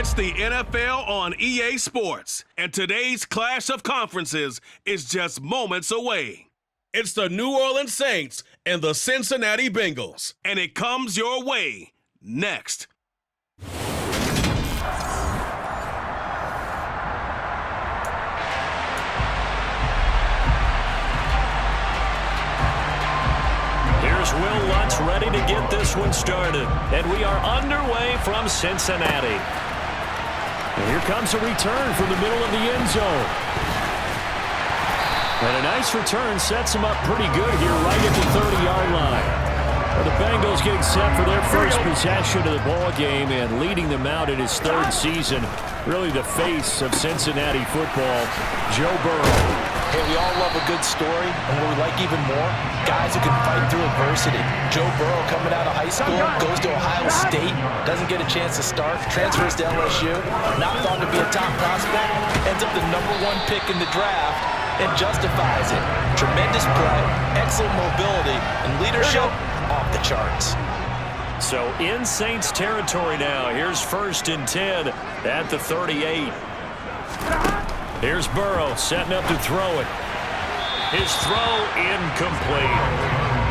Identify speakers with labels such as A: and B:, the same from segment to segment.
A: It's the NFL on EA Sports, and today's clash of conferences is just moments away. It's the New Orleans Saints and the Cincinnati Bengals, and it comes your way next.
B: Here's Will Lutz ready to get this one started, and we are underway from Cincinnati. And here comes a return from the middle of the end zone. And a nice return sets him up pretty good here right at the 30-yard line. Well, the Bengals getting set for their first possession of the ball game and leading them out in his third season. Really the face of Cincinnati football, Joe Burrow.
C: Hey, we all love a good story, and what we like even more, guys who can fight through adversity. Joe Burrow coming out of high school, goes to Ohio State, doesn't get a chance to start, transfers to LSU, not thought to be a top prospect, ends up the #1 pick in the draft, and justifies it. Tremendous play, excellent mobility, and leadership off the charts.
B: So in Saints territory now, here's 1st and 10 at the 38. Here's Burrow setting up to throw it. His throw incomplete.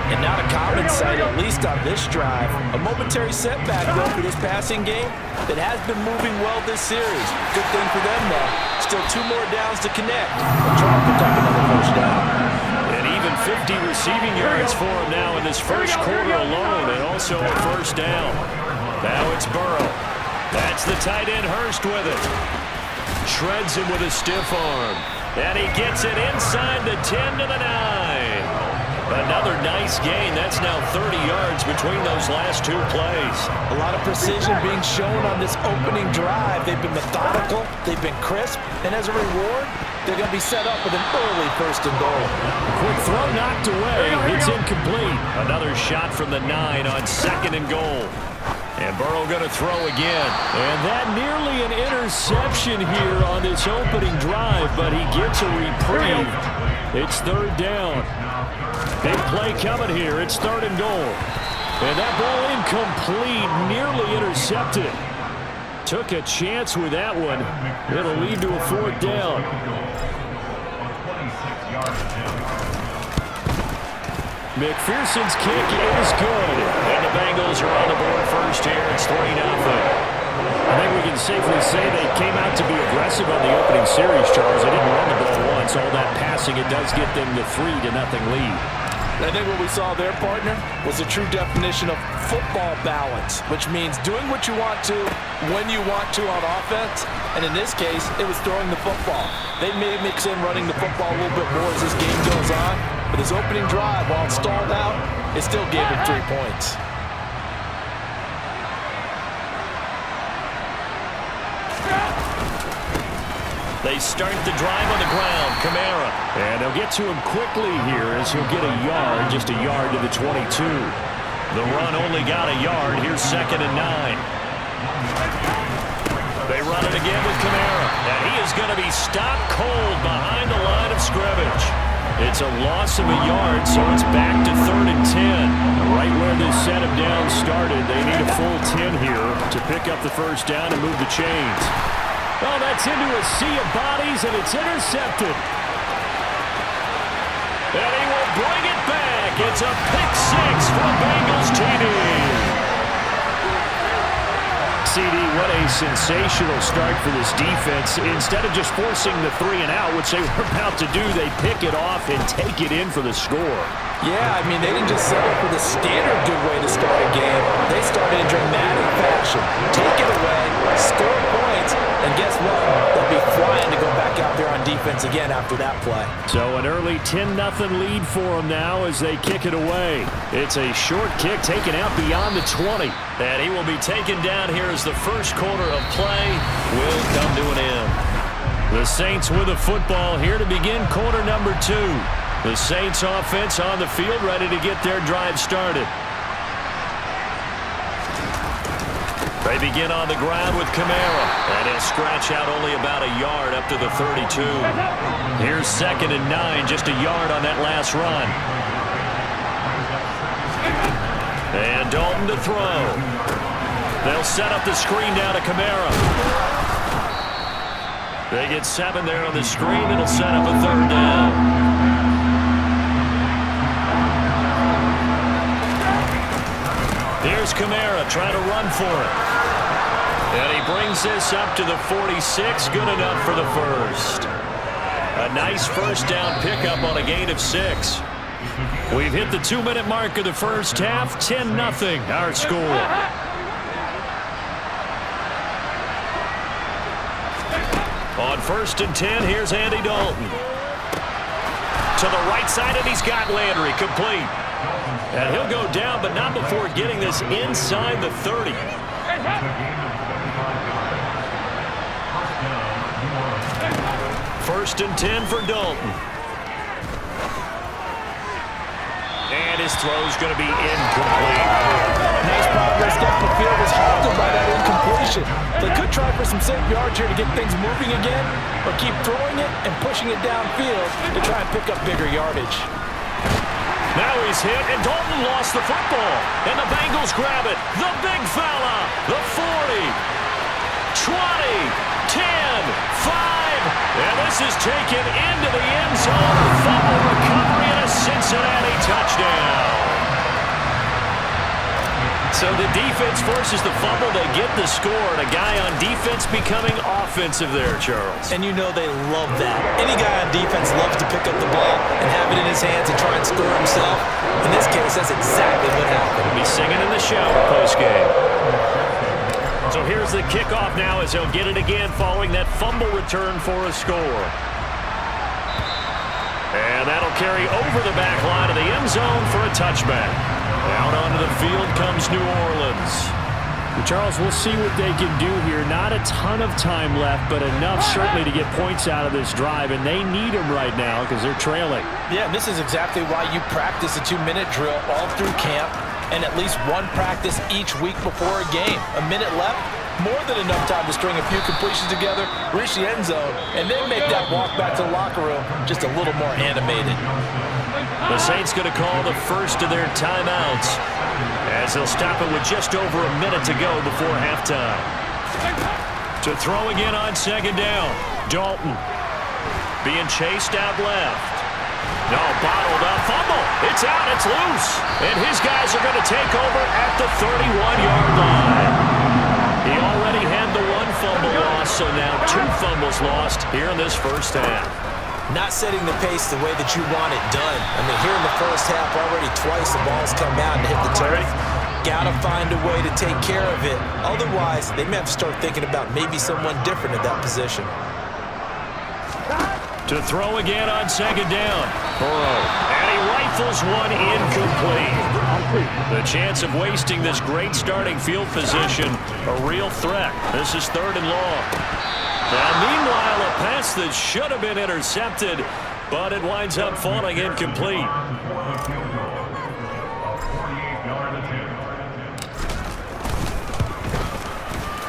C: And not a common sight, at least on this drive. A momentary setback, though, for this passing game that has been moving well this series. Good thing for them, though. Still 2 more downs to connect. They'll try to pick up another first down.
B: And even 50 receiving yards for him now in this first quarter alone, and also a first down. Now it's Burrow. That's the tight end Hurst with it. Shreds him with a stiff arm. And he gets it inside the 10 to the 9. Another nice gain. That's now 30 yards between those last 2 plays.
C: A lot of precision being shown on this opening drive. They've been methodical. They've been crisp. And as a reward, they're going to be set up with an early 1st and goal.
B: Quick throw knocked away. It's incomplete. Another shot from the 9 on 2nd and goal. And Burrow going to throw again. And that nearly an interception here on this opening drive, but he gets a reprieve. It's 3rd down. Big play coming here. It's 3rd and goal. And that ball incomplete, nearly intercepted. Took a chance with that one. It'll lead to a 4th down. McPherson's kick is good. And the Bengals are on the board first here. It's 3-0. I think we can safely say they came out to be aggressive on the opening series, Charles. They didn't run the ball once. All that passing, it does get them the 3-0 lead.
C: I think what we saw there, partner, was a true definition of football balance, which means doing what you want to, when you want to on offense, and in this case, it was throwing the football. They may mix in running the football a little bit more as this game goes on, but his opening drive, while it stalled out, it still gave him 3 points.
B: They start the drive on the ground. Kamara. And they'll get to him quickly here as he'll get a yard, just a yard to the 22. The run only got a yard. Here's 2nd and 9. They run it again with Kamara. And he is going to be stopped cold behind the line of scrimmage. It's a loss of a yard, so it's back to 3rd and 10. Right where this set him down started, they need a full 10 here to pick up the first down and move the chains. Oh, that's into a sea of bodies, and it's intercepted. And he will bring it back. It's a pick 6 for Bengals TD. CD, what a sensational start for this defense. Instead of just forcing the 3 and out, which they were about to do, they pick it off and take it in for the score.
C: Yeah, I mean, they didn't just settle for the standard good way to start a game. They started in dramatic fashion. Take it away, score points, and guess what? They'll be flying to go back out there on defense again after that play.
B: So an early 10-0 lead for them now as they kick it away. It's a short kick taken out beyond the 20. And he will be taken down here as the first quarter of play will come to an end. The Saints with the football here to begin quarter number 2. The Saints offense on the field ready to get their drive started. They begin on the ground with Kamara. And he'll scratch out only about a yard up to the 32. Here's 2nd and 9, just a yard on that last run. And Dalton to throw. They'll set up the screen down to Kamara. They get 7 there on the screen. It'll set up a 3rd down. Here's Kamara trying to run for it. And he brings this up to the 46. Good enough for the first. A nice first down pickup on a gain of 6. We've hit the 2-minute mark of the first half. 10-0 our score. On 1st and 10, here's Andy Dalton. To the right side, and he's got Landry complete. And he'll go down, but not before getting this inside the 30. First and 10 for Dalton. And his throw's going to be incomplete.
C: Nice progress down the field was halted by that incompletion. They could try for some safe yards here to get things moving again, or keep throwing it and pushing it downfield to try and pick up bigger yardage.
B: Now he's hit, and Dalton lost the football. And the Bengals grab it. The big fella. The 40. 20. 10. 5. And this is taken into the end zone. Fumble recovery and a Cincinnati touchdown. So the defense forces the fumble. They get the score. And a guy on defense becoming offensive there, Charles.
C: And you know they love that. Any guy on defense loves to pick up the ball and have it in his hands and try and score himself. In this case, that's exactly what happened.
B: He'll be singing in the shower post-game. So here's the kickoff now as he'll get it again following that fumble return for a score. And that'll carry over the back line of the end zone for a touchback. Out onto the field comes New Orleans.
D: Well, Charles, we'll see what they can do here. Not a ton of time left, but enough certainly to get points out of this drive, and they need them right now because they're trailing.
C: Yeah, and this is exactly why you practice a 2-minute drill all through camp and at least one practice each week before a game. A minute left, more than enough time to string a few completions together, reach the end zone, and then make that walk back to the locker room just a little more animated.
B: The Saints going to call the first of their timeouts as they'll stop it with just over a minute to go before halftime. To throw again on 2nd down. Dalton being chased out left. No, bottled up. Fumble. It's out. It's loose. And his guys are going to take over at the 31-yard line. He already had the 1 fumble loss, so now 2 fumbles lost here in this first half.
C: Not setting the pace the way that you want it done. I mean, here in the first half, already twice the ball's come out and hit the turf. Got to find a way to take care of it. Otherwise, they may have to start thinking about maybe someone different at that position.
B: To throw again on 2nd down. Burrow. And he rifles one incomplete. The chance of wasting this great starting field position, a real threat. This is 3rd and long. Now, meanwhile, a pass that should have been intercepted, but it winds up falling incomplete.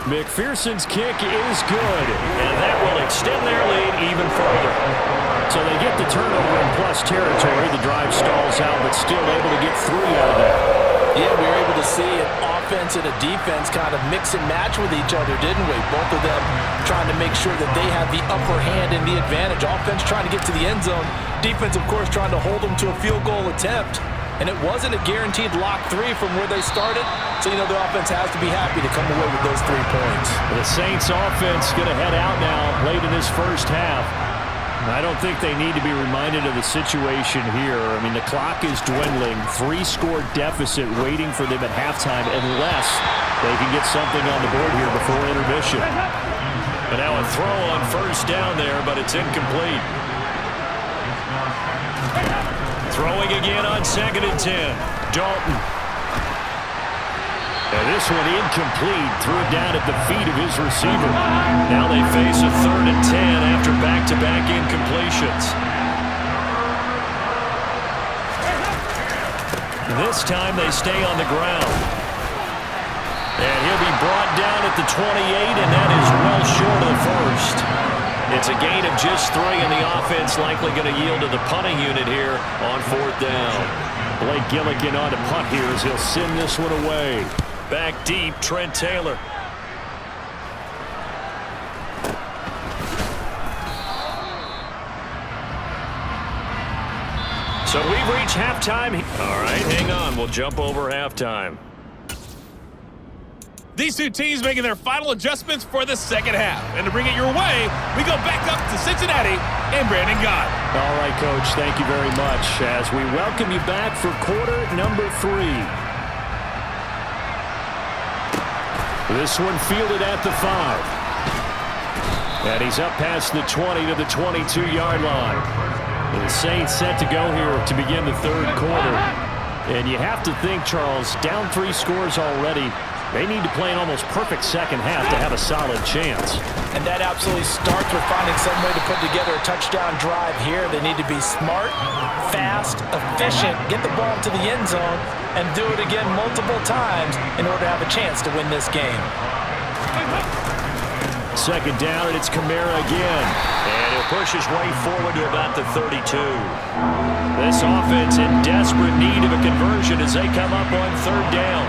D: McPherson's kick is good.
B: And that will extend their lead even further.
D: So they get the turnover in plus territory. The drive stalls out, but still able to get 3 out of that.
C: Yeah, we were able to see an offense and a defense kind of mix and match with each other, didn't we? Both of them trying to make sure that they have the upper hand and the advantage. Offense trying to get to the end zone. Defense, of course, trying to hold them to a field goal attempt. And it wasn't a guaranteed lock 3 from where they started. So, you know, the offense has to be happy to come away with those 3 points.
D: The Saints offense going to head out now late in this first half. I don't think they need to be reminded of the situation here. I mean, the clock is dwindling. 3-score deficit waiting for them at halftime unless they can get something on the board here before intermission.
B: And now a throw on 1st down there, but it's incomplete. Throwing again on 2nd and 10. Dalton.
D: And this one incomplete. Threw it down at the feet of his receiver.
B: Now they face a 3rd and 10 after back-to-back incompletions. This time they stay on the ground. And he'll be brought down at the 28, and that is well short of the first. It's a gain of just 3, and the offense likely going to yield to the punting unit here on 4th down.
D: Blake Gilligan on to punt here as he'll send this one away.
B: Back deep, Trent Taylor. So we've reached halftime. All right, hang on. We'll jump over halftime.
E: These two teams making their final adjustments for the second half. And to bring it your way, we go back up to Cincinnati and Brandon Gott.
D: All right, Coach, thank you very much as we welcome you back for quarter number 3. This one fielded at the 5. And he's up past the 20 to the 22-yard line. The Saints set to go here to begin the third quarter. And you have to think, Charles, down 3 scores already. They need to play an almost perfect second half to have a solid chance.
C: And that absolutely starts with finding some way to put together a touchdown drive here. They need to be smart, fast, efficient, get the ball to the end zone, and do it again multiple times in order to have a chance to win this game.
B: Second down, and it's Kamara again. And he'll push his way forward to about the 32. This offense in desperate need of a conversion as they come up on third down.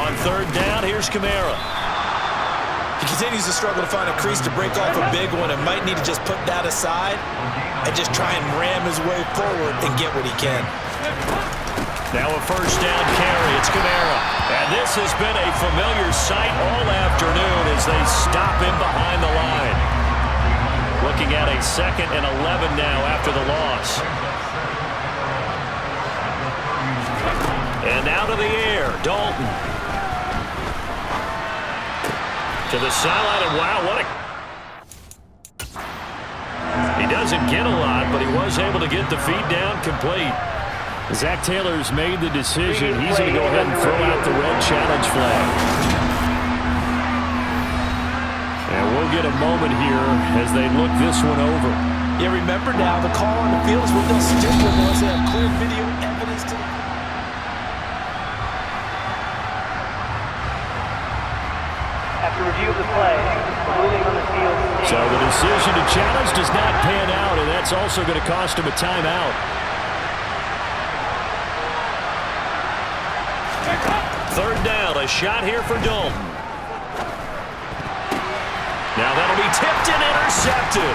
B: On third down, here's Kamara.
C: He continues to struggle to find a crease to break off a big one and might need to just put that aside and just try and ram his way forward and get what he can.
B: Now a first down carry. It's Kamara. And this has been a familiar sight all afternoon as they stop him behind the line. Looking at a 2nd and 11 now after the loss. And out of the air, Dalton. To the sideline, and wow, what a... He doesn't get a lot, but he was able to get the feed down complete.
D: Zach Taylor's made the decision. He's going to go ahead and throw out the red challenge flag. And we'll get a moment here as they look this one over.
C: Yeah, remember now, the call on the field is what they'll stick with once they have clear video evidence to...
F: After review of the play, the ruling on the field...
D: So the decision to challenge does not pan out, and that's also going to cost him a timeout.
B: Third down, a shot here for Dalton. Now that'll be tipped and intercepted.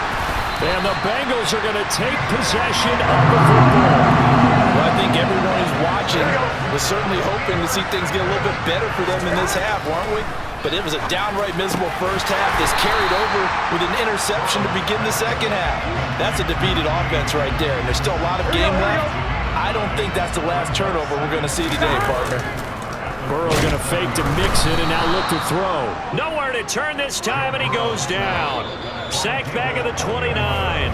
D: And the Bengals are going to take possession of the football.
C: Well, I think everyone who's watching was certainly hoping to see things get a little bit better for them in this half, weren't we? But it was a downright miserable first half that's carried over with an interception to begin the second half. That's a defeated offense right there, and there's still a lot of game left. I don't think that's the last turnover we're going to see today, partner.
D: Burrow going to fake to mix it and now look to throw.
B: Nowhere to turn this time, and he goes down. Sacked back at the 29.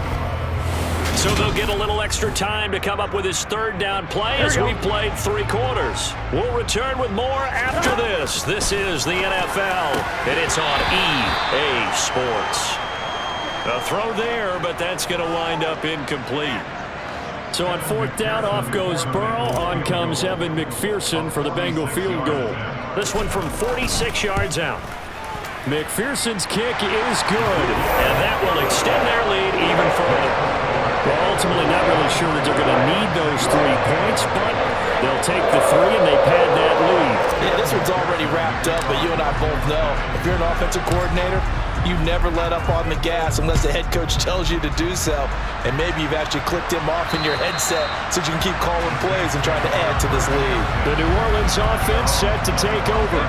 B: So they'll get a little extra time to come up with his third down play as we've played 3 quarters. We'll return with more after this. This is the NFL, and it's on EA Sports. A throw there, but that's going to wind up incomplete.
D: So on 4th down, off goes Burrow. On comes Evan McPherson for the Bengal field goal.
B: This one from 46 yards out.
D: McPherson's kick is good.
B: And that will extend their lead even further.
D: Well, ultimately not really sure that they're going to need those 3 points, but they'll take the 3 and they pad that lead.
C: Yeah, this one's already wrapped up, but you and I both know if you're an offensive coordinator, you never let up on the gas unless the head coach tells you to do so. And maybe you've actually clicked him off in your headset so you can keep calling plays and trying to add to this lead.
D: The New Orleans offense set to take over.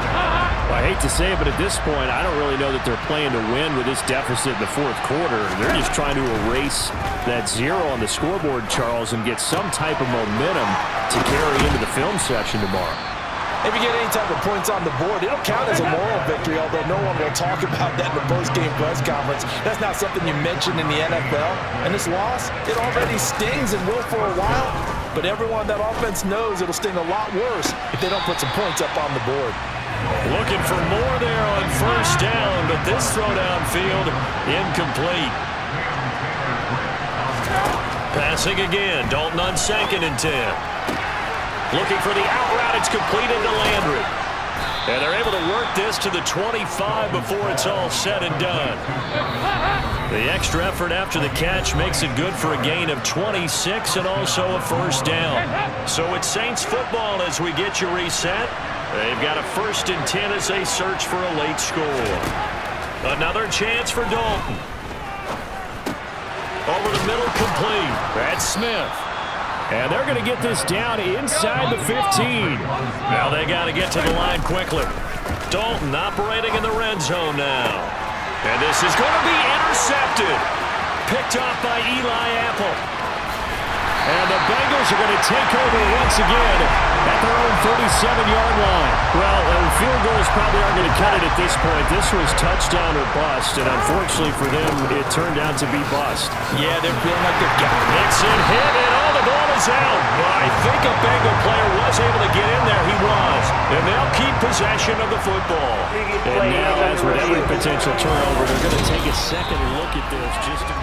D: Well, I hate to say it, but at this point, I don't really know that they're playing to win with this deficit in the 4th quarter. They're just trying to erase that 0 on the scoreboard, Charles, and get some type of momentum to carry into the film session tomorrow.
C: If you get any type of points on the board, it'll count as a moral victory, although no one will talk about that in the post-game press conference. That's not something you mention in the NFL. And this loss, it already stings and will for a while, but everyone that offense knows it'll sting a lot worse if they don't put some points up on the board.
B: Looking for more there on first down, but this throw downfield incomplete. Passing again, Dalton on 2nd and 10. Looking for the out route, it's completed to Landry. And they're able to work this to the 25 before it's all said and done. The extra effort after the catch makes it good for a gain of 26 and also a first down. So it's Saints football as we get you reset. They've got a 1st and 10 as they search for a late score. Another chance for Dalton. Over the middle, complete. That's Smith.
D: And they're going to get this down inside the 15.
B: Now they got to get to the line quickly. Dalton operating in the red zone now. And this is going to be intercepted. Picked off by Eli Apple.
D: And the Bengals are going to take over once again at their own 37-yard line. Well, field goals probably aren't going to cut it at this point. This was touchdown or bust, and unfortunately for them, it turned out to be bust.
C: Yeah, they're feeling like they've got it.
B: Mixon hit, and the ball is out. I think a Bengal player was able to get in there. He was. And they'll keep possession of the football.
D: And now, as with every potential turnover, they're going to take a second look at this just to...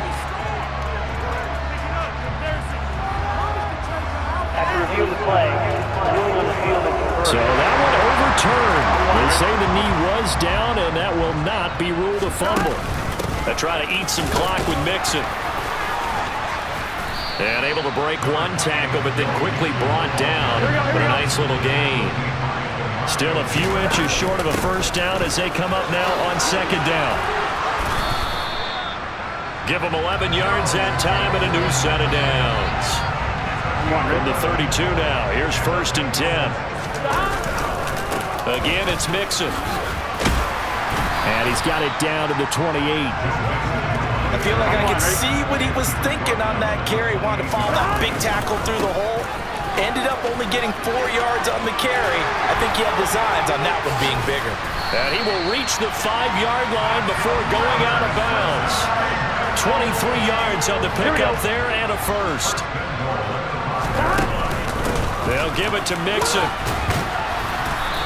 F: After review of the play, ruling on the field is reversed.
D: So that one overturned. They say the knee was down, and that will not be ruled a fumble.
B: They try to eat some clock with Mixon. And able to break one tackle, but then quickly brought down. But a nice little gain. Still a few inches short of a first down as they come up now on 2nd down. Give them 11 yards that time and a new set of downs. From the 32 now. Here's 1st and 10. Again, it's Mixon.
D: And he's got it down to the 28.
C: I feel like I can see what he was thinking on that carry. Wanted to follow that big tackle through the hole. Ended up only getting 4 yards on the carry. I think he had designs on that one being bigger.
B: And he will reach the 5-yard line before going out of bounds. 23 yards on the pickup there and a first. They'll give it to Mixon.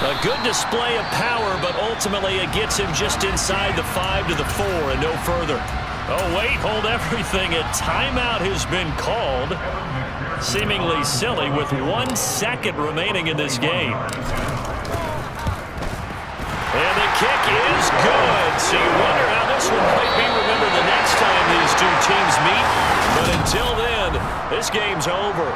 B: A good display of power, but ultimately it gets him just inside the 5 to the 4 and no further. Oh, wait, hold everything. A timeout has been called. Seemingly silly with 1 second remaining in this game. And the kick is good. So you wonder how this one might be remembered the next time these two teams meet. But until then, this game's over.